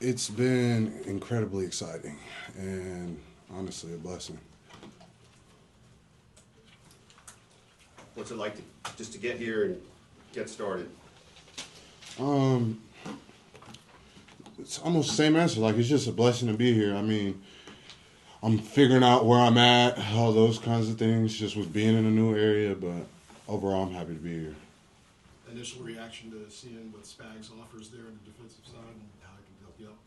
It's been incredibly exciting and honestly a blessing. What's it like just to get here and get started? It's almost the same answer. Like, it's just a blessing to be here. I mean, I'm figuring out where I'm at, all those kinds of things, just with being in a new area. But overall, I'm happy to be here. Initial reaction to seeing what Spags offers there on the defensive side and how it can help you out?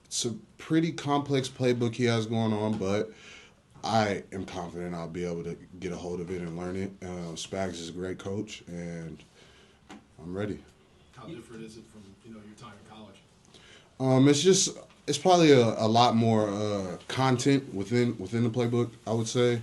It's a pretty complex playbook he has going on, but I am confident I'll be able to get a hold of it and learn it. Spags is a great coach, and I'm ready. How different is it from your time in college? It's probably a lot more content within the playbook, I would say.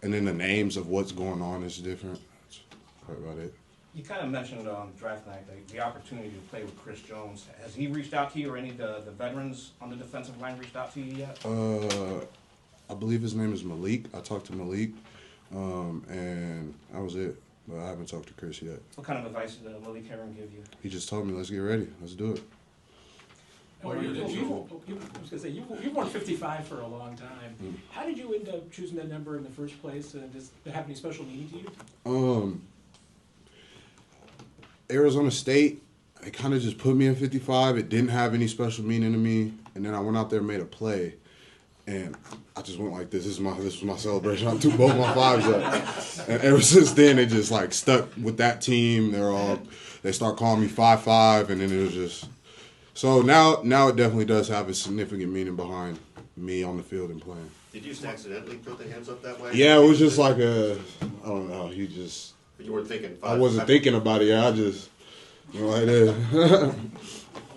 And then the names of what's going on is different. That's probably about it. You kind of mentioned on draft night the opportunity to play with Chris Jones. Has he reached out to you, or any of the veterans on the defensive line reached out to you yet? I believe his name is Malik. I talked to Malik, and that was it. But I haven't talked to Chris yet. What kind of advice did Malik Herron give you? He just told me, let's get ready. Let's do it. You've worn 55 for a long time. How did you end up choosing that number in the first place? And does it have any special meaning to you? Arizona State, it kind of just put me in 55. It didn't have any special meaning to me. And then I went out there and made a play. And I just went like this. This was my celebration. I threw both my fives up. And ever since then, they just like stuck with that team. They start calling me 5'5", and then it was just. So now it definitely does have a significant meaning behind me on the field and playing. Did you just accidentally put the hands up that way? Yeah, it was just like I don't know. But you weren't thinking. I wasn't thinking about it. Yeah, I just like that.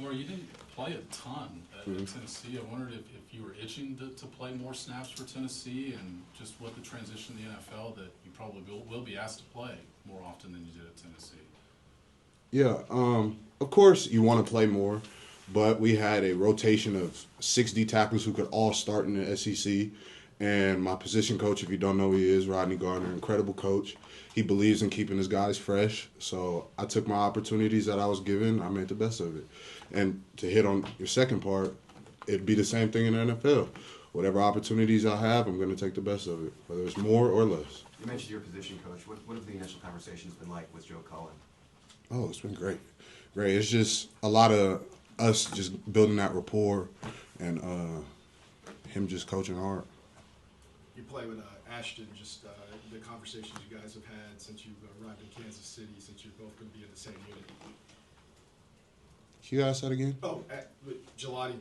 Omarr, you didn't play a ton at Tennessee. I wondered if you were itching to play more snaps for Tennessee, and just what the transition to the NFL that you probably will be asked to play more often than you did at Tennessee. Yeah, of course you want to play more, but we had a rotation of 60 tackles who could all start in the SEC. And my position coach, if you don't know who he is, Rodney Gardner, incredible coach. He believes in keeping his guys fresh. So I took my opportunities that I was given. I made the best of it. And to hit on your second part, it'd be the same thing in the NFL. Whatever opportunities I have, I'm going to take the best of it, whether it's more or less. You mentioned your position coach. What have the initial conversations been like with Joe Cullen? Oh, it's been great. Great. It's just a lot of us just building that rapport and him just coaching hard. You play with Ashton, just the conversations you guys have had since you arrived in Kansas City, since you're both going to be in the same unit. Can you ask that again? Oh, Gelati,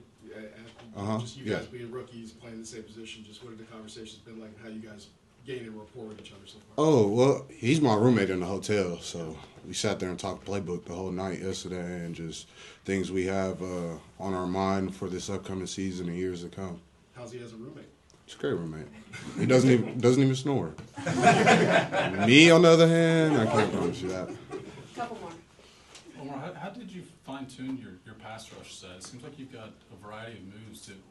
just you guys being rookies, playing the same position, just what have the conversations been like, and how you guys gaining rapport with each other so far? Oh, well, he's my roommate in the hotel, so we sat there and talked playbook the whole night yesterday and just things we have on our mind for this upcoming season and years to come. How's he as a roommate? He's a great roommate. He doesn't even snore. Me, on the other hand, I can't promise you that. Couple more. Omarr, how did you fine-tune your pass rush set? It seems like you've got a variety of moves. Did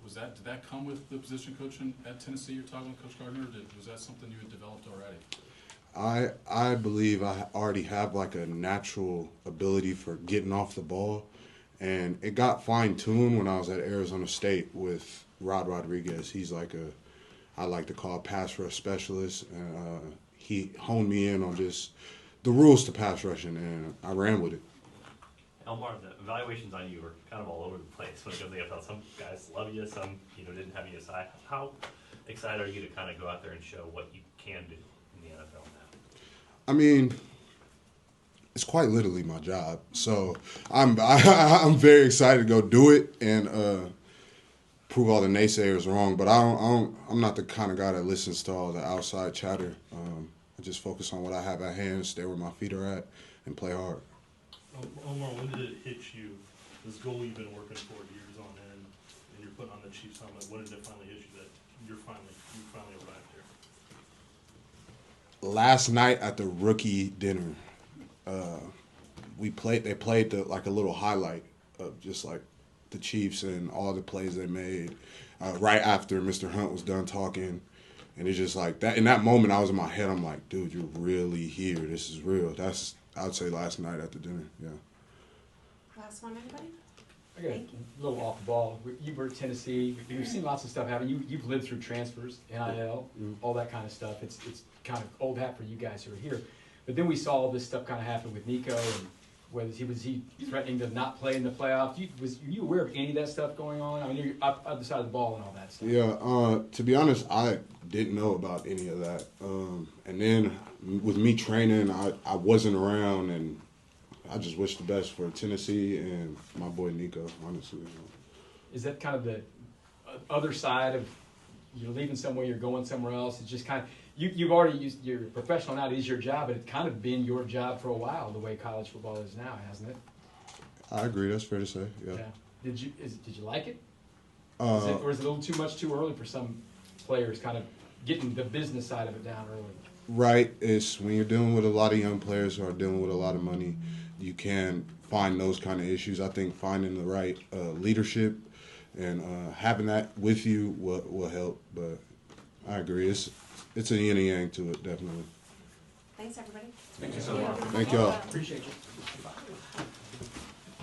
that come with the position coach at Tennessee you're talking with Coach Gardner, or was that something you had developed already? I believe I already have like a natural ability for getting off the ball, and it got fine-tuned when I was at Arizona State with Rod Rodriguez. He's like I like to call a pass rush specialist, and he honed me in on just the rules to pass rushing, and I ran with it. Omarr, the evaluations on you were kind of all over the place when it comes to the NFL. Some guys love you, some didn't have you aside. How excited are you to kind of go out there and show what you can do in the NFL now? I mean, it's quite literally my job, so I'm very excited to go do it and prove all the naysayers wrong. But I'm not the kind of guy that listens to all the outside chatter. I just focus on what I have at hand, stay where my feet are at, and play hard. Omarr, when did it hit you, this goal you've been working for years on end, and you're putting on the Chiefs helmet, when did it finally hit you that you finally arrived here? Last night at the rookie dinner, they played like a little highlight of just like the Chiefs and all the plays they made right after Mr. Hunt was done talking. And it's just like that. In that moment, I was in my head, I'm like, dude, you're really here. This is real. I would say last night at the dinner, yeah. Last one, anybody? I got a little off the ball. You were at Tennessee. You've seen lots of stuff happen. You've lived through transfers, NIL, all that kind of stuff. It's kind of old hat for you guys who are here. But then we saw all this stuff kind of happen with Nico, and whether he threatening to not play in the playoffs. Were you aware of any of that stuff going on? I mean, you're up the side of the ball and all that stuff. Yeah, to be honest, I didn't know about any of that. And then with me training, I wasn't around, and I just wish the best for Tennessee and my boy Nico, honestly. Is that kind of the other side of you're leaving somewhere, you're going somewhere else? It's just kind of, you've already used, you're professional now, it is your job, but it's kind of been your job for a while, the way college football is now, hasn't it? I agree, that's fair to say, yeah. Did you like it? Or is it a little too early for some players kind of getting the business side of it down early? Right, it's when you're dealing with a lot of young players who are dealing with a lot of money, you can find those kind of issues. I think finding the right leadership and having that with you will help. But I agree, it's a yin and yang to it, definitely. Thanks, everybody. Thank you so much. Thank y'all. Appreciate you.